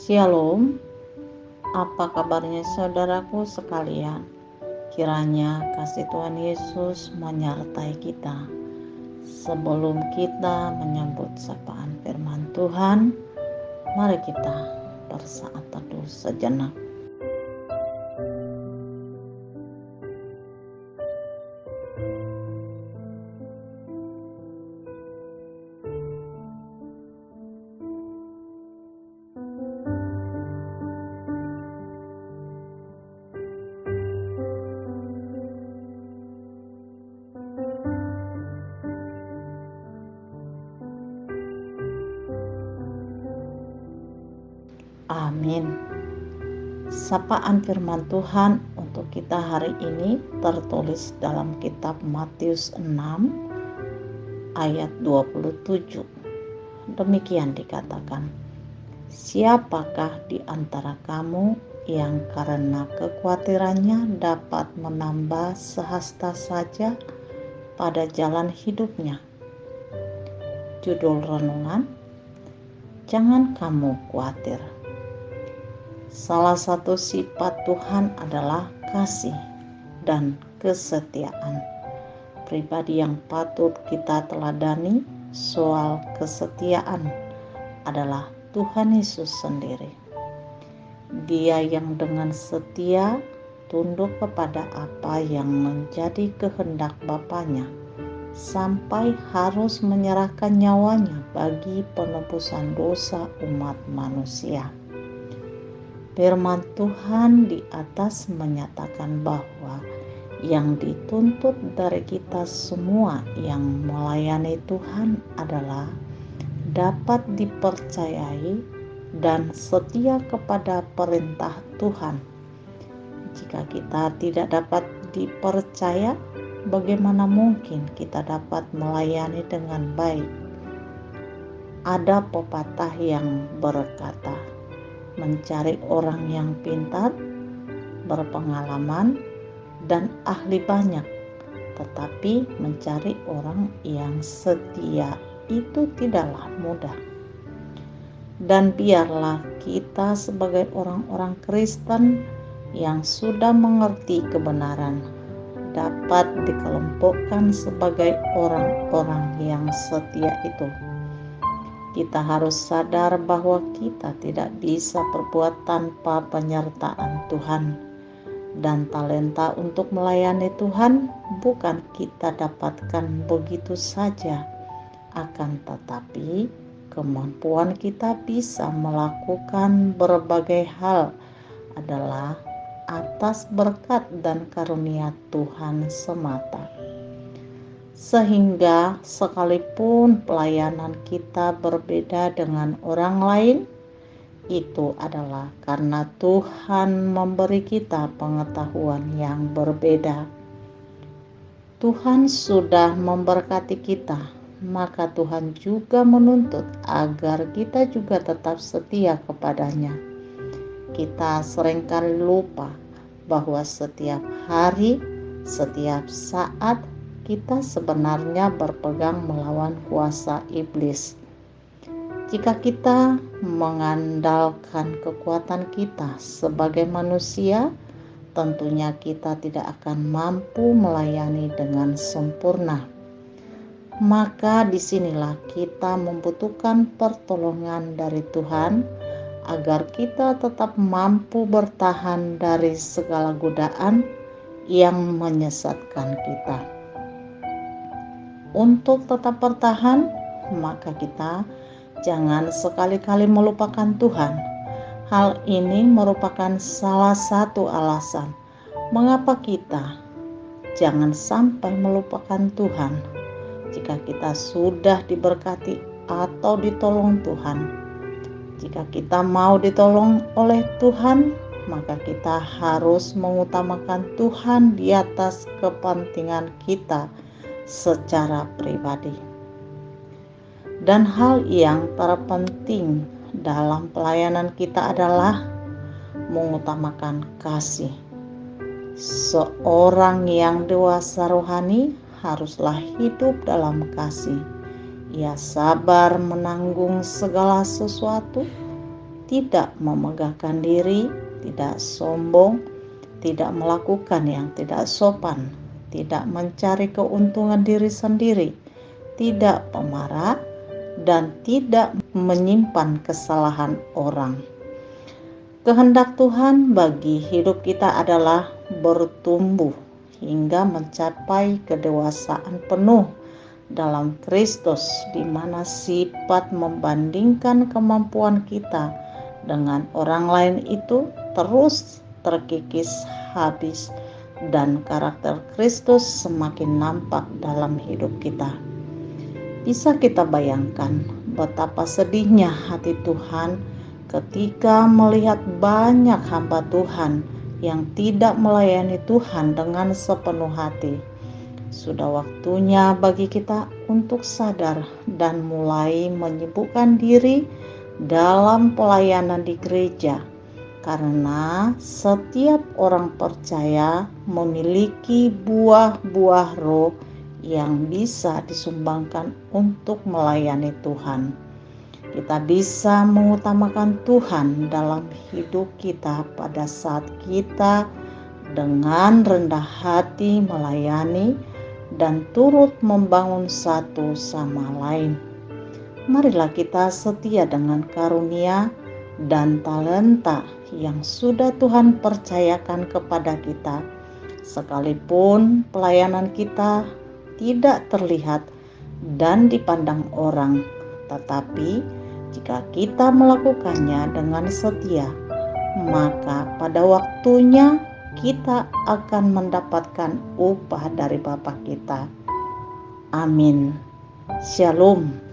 Shalom, apa kabarnya saudaraku sekalian? Kiranya kasih Tuhan Yesus menyertai kita. Sebelum kita menyambut sapaan firman Tuhan, mari kita bersaat teduh sejenak. Amin. Sapaan firman Tuhan untuk kita hari ini tertulis dalam kitab Matius 6 ayat 27. Demikian dikatakan, siapakah di antara kamu yang karena kekhawatirannya dapat menambah sehasta saja pada jalan hidupnya? Judul renungan, jangan kamu khawatir. Salah satu sifat Tuhan adalah kasih dan kesetiaan. Pribadi yang patut kita teladani soal kesetiaan adalah Tuhan Yesus sendiri. Dia yang dengan setia tunduk kepada apa yang menjadi kehendak Bapanya, sampai harus menyerahkan nyawanya bagi penebusan dosa umat manusia. Firman Tuhan di atas menyatakan bahwa yang dituntut dari kita semua yang melayani Tuhan adalah dapat dipercayai dan setia kepada perintah Tuhan. Jika kita tidak dapat dipercaya, bagaimana mungkin kita dapat melayani dengan baik? Ada pepatah yang berkata, mencari orang yang pintar, berpengalaman, dan ahli banyak, tetapi mencari orang yang setia itu tidaklah mudah. Dan biarlah kita sebagai orang-orang Kristen yang sudah mengerti kebenaran dapat dikelompokkan sebagai orang-orang yang setia itu. Kita harus sadar bahwa kita tidak bisa berbuat tanpa penyertaan Tuhan, dan talenta untuk melayani Tuhan bukan kita dapatkan begitu saja, akan tetapi kemampuan kita bisa melakukan berbagai hal adalah atas berkat dan karunia Tuhan semata. Sehingga sekalipun pelayanan kita berbeda dengan orang lain, itu adalah karena Tuhan memberi kita pengetahuan yang berbeda. Tuhan sudah memberkati kita, maka Tuhan juga menuntut agar kita juga tetap setia kepadanya. Kita seringkali lupa bahwa setiap hari, setiap saat, kita sebenarnya berpegang melawan kuasa iblis. Jika kita mengandalkan kekuatan kita sebagai manusia, tentunya kita tidak akan mampu melayani dengan sempurna. Maka disinilah kita membutuhkan pertolongan dari Tuhan agar kita tetap mampu bertahan dari segala godaan yang menyesatkan kita. Untuk tetap bertahan, maka kita jangan sekali-kali melupakan Tuhan. Hal ini merupakan salah satu alasan mengapa kita jangan sampai melupakan Tuhan. Jika kita sudah diberkati atau ditolong Tuhan, jika kita mau ditolong oleh Tuhan, maka kita harus mengutamakan Tuhan di atas kepentingan kita secara pribadi. Dan hal yang terpenting dalam pelayanan kita adalah mengutamakan kasih. Seorang yang dewasa rohani haruslah hidup dalam kasih. Ia sabar menanggung segala sesuatu, tidak memegahkan diri, tidak sombong, tidak melakukan yang tidak sopan, tidak mencari keuntungan diri sendiri, tidak pemarah, dan tidak menyimpan kesalahan orang. Kehendak Tuhan bagi hidup kita adalah bertumbuh hingga mencapai kedewasaan penuh dalam Kristus, di mana sifat membandingkan kemampuan kita dengan orang lain itu terus terkikis habis dan karakter Kristus semakin nampak dalam hidup kita. Bisa kita bayangkan betapa sedihnya hati Tuhan ketika melihat banyak hamba Tuhan yang tidak melayani Tuhan dengan sepenuh hati. Sudah waktunya bagi kita untuk sadar dan mulai menyibukkan diri dalam pelayanan di gereja, karena setiap orang percaya memiliki buah-buah roh yang bisa disumbangkan untuk melayani Tuhan. Kita bisa mengutamakan Tuhan dalam hidup kita pada saat kita dengan rendah hati melayani dan turut membangun satu sama lain. Marilah kita setia dengan karunia dan talenta yang sudah Tuhan percayakan kepada kita, sekalipun pelayanan kita tidak terlihat dan dipandang orang, tetapi jika kita melakukannya dengan setia, maka pada waktunya kita akan mendapatkan upah dari Bapa kita. Amin. Shalom.